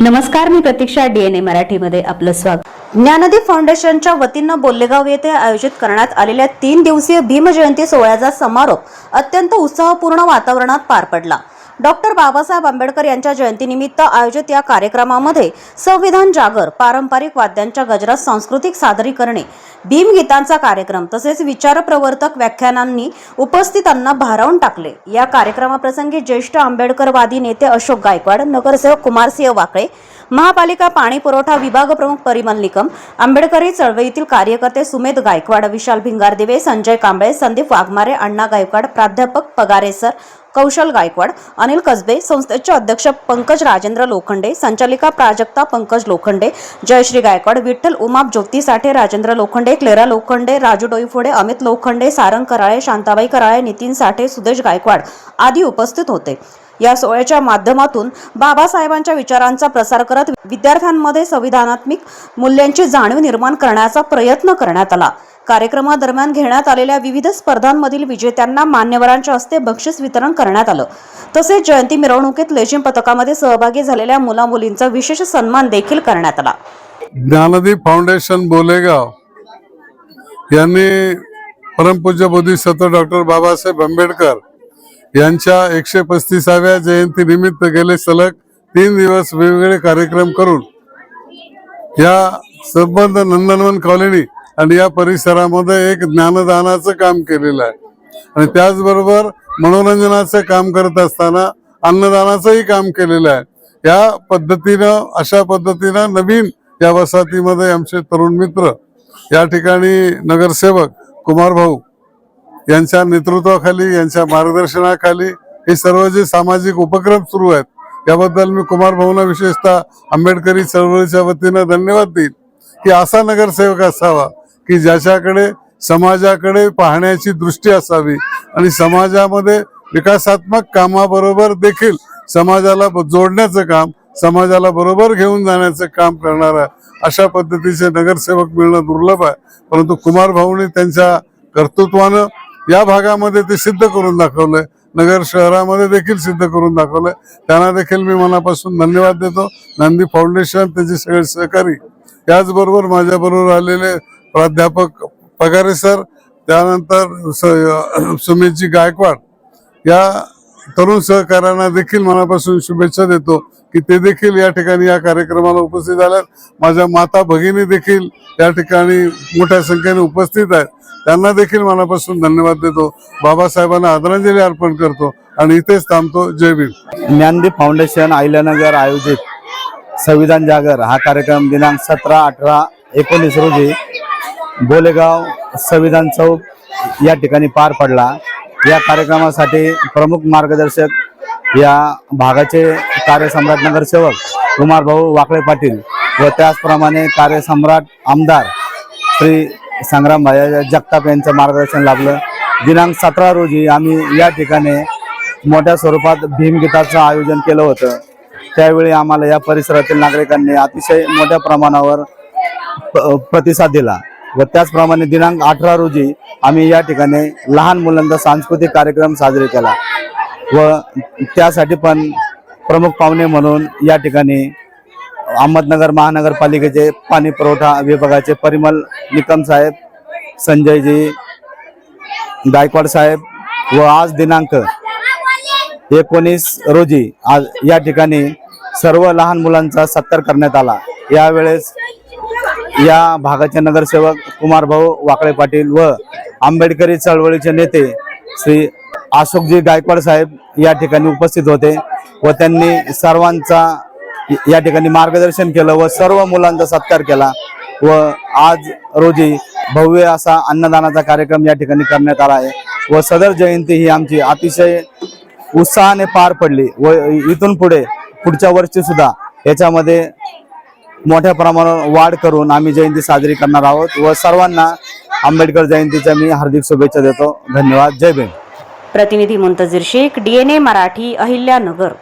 नमस्कार, मी प्रतीक्षा. DNA मराठीमध्ये आपलं स्वागत. ज्ञानदीप फाउंडेशनच्या वतीनं बोल्लेगाव येथे आयोजित करण्यात आलेल्या 3 दिवसीय भीमजयंती सोहळ्याचा समारोप अत्यंत उत्साहपूर्ण वातावरणात पार पडला. डॉक्टर बाबासाहेब आंबेडकर यांच्या जयंतीनिमित्त आयोजित या कार्यक्रमामध्ये संविधान जागर, पारंपरिक वाद्यांच्या गजरात सांस्कृतिक सादरीकरणे, भीमगीतांचा कार्यक्रम तसेच विचारप्रवर्तक व्याख्यानांनी उपस्थितांना भारावून टाकले. या कार्यक्रमाप्रसंगी ज्येष्ठ आंबेडकरवादी नेते अशोक गायकवाड, नगरसेवक कुमारसिंह वाकळे, महापालिका पाणी पुरवठा विभाग प्रमुख परिमल निकम, आंबेडकरी चळवळीतील कार्यकर्ते सुमेध गायकवाड, विशाल भिंगारदिवे, संजय कांबळे, संदीप वाघमारे, अण्णा गायकवाड, प्राध्यापक पगारे सर, कौशल गायकवाड, अनिल कसबे, संस्थेचे अध्यक्ष पंकज राजेंद्र लोखंडे, संचालिका प्राजक्ता पंकज लोखंडे, जयश्री गायकवाड, विठ्ठल उमाप ज्योती साठे, राजेंद्र लोखंडे, क्लेरा लोखंडे, राजू डोईफोडे, अमित लोखंडे, सारंग कराळे, शांताबाई कराळे, नितीन साठे, सुदेश गायकवाड आदी उपस्थित होते. या सोहळ्याच्या माध्यमातून बाबासाहेबांच्या विचारांचा प्रसार करत विद्यार्थ्यांमध्ये संविधानात्मक मूल्यांची जाणीव निर्माण करण्याचा प्रयत्न करण्यात आला. कार्यक्रमादरम्यान घेण्यात आलेल्या विविध स्पर्धांमधील विजेत्यांना मान्यवरांच्या हस्ते बक्षीस वितरण करण्यात आलं. तसेच जयंती मिरवणुकीत लेझिम पथकामध्ये सहभागी झालेल्या मुला-मुलींचा विशेष सन्मान देखील करण्यात आला. ज्ञानदीप फाउंडेशन बोलेगाव यांनी परमपूज्य बोधिसत्व डॉक्टर बाबासाहेब आंबेडकर यांच्या 135व्या जयंती निमित्त गेले सलग 3 दिवस वेगवेगळे कार्यक्रम करून या संबंध नंदनवन कॉलनी आणि या परिसरामध्ये एक ज्ञानदानाचं काम केलेलं आहे आणि त्याचबरोबर मनोरंजनाचं काम करत असताना अन्नदानाचंही काम केलेलं आहे. या पद्धतीनं अशा पद्धतीनं नवीन या वसाहतीमध्ये आमचे तरुण मित्र या ठिकाणी नगरसेवक कुमार भाऊ यांच्या नेतृत्वाखाली, यांच्या मार्गदर्शनाखाली हे सर्व जे सामाजिक उपक्रम सुरू आहेत याबद्दल मी कुमार भाऊंना विशेषतः आंबेडकरी चळवळीच्या वतीनं धन्यवाद देईल की असा नगरसेवक असावा की ज्याच्याकडे समाजाकडे पाहण्याची दृष्टी असावी आणि समाजामध्ये विकासात्मक कामाबरोबर देखील समाजाला जोडण्याचं काम, समाजाला बरोबर घेऊन जाण्याचं काम करणारा अशा पद्धतीचे नगरसेवक मिळणं दुर्लभ आहे. परंतु कुमार भाऊंनी त्यांच्या कर्तृत्वानं या भागामध्ये ते सिद्ध करून दाखवलंय, नगर शहरामध्ये देखील सिद्ध करून दाखवलंय. त्यांना देखील मी मनापासून धन्यवाद देतो. ज्ञानदीप फाउंडेशन, त्याचे सगळे सहकारी, त्याचबरोबर माझ्याबरोबर आलेले प्राध्यापक पगारे सर, त्यानंतर सुमेधजी गायकवाड या तरुण सहकाऱ्यांना देखील मनापासून शुभेच्छा देतो की ते देखील या ठिकाणी या कार्यक्रमाला उपस्थित झाल्यात. माझ्या माता भगिनी देखील या ठिकाणी मोठ्या संख्येने उपस्थित आहेत. त्यांना देखील मनापासून धन्यवाद देतो. बाबासाहेबांना आदरांजली अर्पण करतो आणि इथेच थांबतो. जय भीम. ज्ञानदीप फाउंडेशन अहिल्यानगर आयोजित संविधान जागर हा कार्यक्रम दिनांक 17, 18, 19 रोजी बोलेगाव संविधान चौक या ठिकाणी पार पडला. या कार्यक्रमासाठी प्रमुख मार्गदर्शक या भागाचे कार्यसम्राट नगरसेवक कुमार भाऊ वाकळे पाटील व त्याचप्रमाणे कार्यसम्राट आमदार श्री संग्राम भाई जगताप यांचं मार्गदर्शन लाभलं. दिनांक 17 रोजी आम्ही या ठिकाणी मोठ्या स्वरूपात भीमगीताचं आयोजन केलं होतं. त्यावेळी आम्हाला या परिसरातील नागरिकांनी अतिशय मोठ्या प्रमाणावर प्रतिसाद दिला व त्याचप्रमाणे दिनांक 18 रोजी आम्ही या ठिकाणी लहान मुलांचा सांस्कृतिक कार्यक्रम साजरे केला व त्यासाठी पण प्रमुख पाहुणे म्हणून या ठिकाणी अहमदनगर महानगरपालिकेचे पाणी पुरवठा विभागाचे परिमल निकम साहेब, संजयजी गायकवाड साहेब व आज दिनांक 19 रोजी आज या ठिकाणी सर्व लहान मुलांचा सत्कार करण्यात आला. यावेळेस या भागाचे नगरसेवक कुमार भाऊ वाकळे पाटील व आंबेडकरी चळवळीचे नेते श्री अशोकजी गायकवाड साहेब या ठिकाणी उपस्थित होते व त्यांनी सर्वांचा या ठिकाणी मार्गदर्शन केलं व सर्व मुलांचा सत्कार केला व आज रोजी भव्य असा अन्नदानाचा कार्यक्रम या ठिकाणी करण्यात आला आहे व सदर जयंती ही आमची अतिशय उत्साहाने पार पडली व इथून पुढच्या वर्षी सुद्धा याच्यामध्ये मोठ्या प्रमाणावर वाढ करून आम्ही जयंती साजरी करणार आहोत व सर्वांना आंबेडकर जयंतीच्या मी हार्दिक शुभेच्छा देतो. धन्यवाद. जय भीम. प्रतिनिधी मुंतजीर शेख, DNA मराठी, अहिल्यानगर.